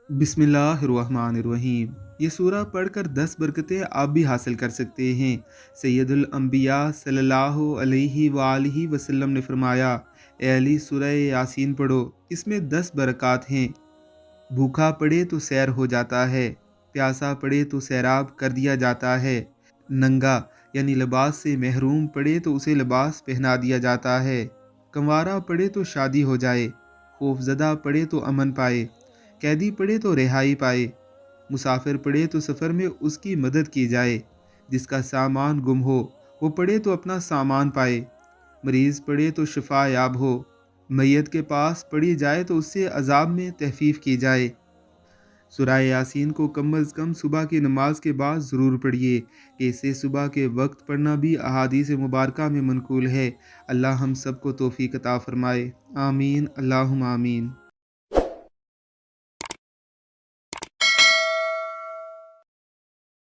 बिस्मिल्लाहिर्रहमानिर्रहीम। ये सूरा पढ़कर 10 बरकतें आप भी हासिल कर सकते हैं। सैयदुल अंबिया सल्लल्लाहु अलैहि वालिहि वसल्लम ने फरमाया, ए अली सूरह यासीन पढ़ो, इसमें 10 बरक़ात हैं। भूखा पड़े तो सैर हो जाता है, प्यासा पड़े तो सैराब कर दिया जाता है, नंगा यानी लिबास से महरूम पड़े तो उसे लिबास पहना दिया जाता है, कंवारा पड़े तो शादी हो जाए, खौफजदा पड़े तो अमन पाए, कैदी पड़े तो रिहाई पाए, मुसाफिर पड़े तो सफ़र में उसकी मदद की जाए, जिसका सामान गुम हो वो पड़े तो अपना सामान पाए, मरीज़ पड़े तो शिफा याब हो, मैयत के पास पड़ी जाए तो उससे अजाब में तहफ़ीफ़ की जाए। सूरह यासीन को कम अज़ कम सुबह की नमाज के बाद ज़रूर पढ़िए कि इसे सुबह के वक्त पढ़ना भी अहादीस मुबारका में मनक़ूल है। अल्लाह हम सबको तौफ़ीक़ अता फ़रमाए। आमीन अल्लाहुम्मा आमीन।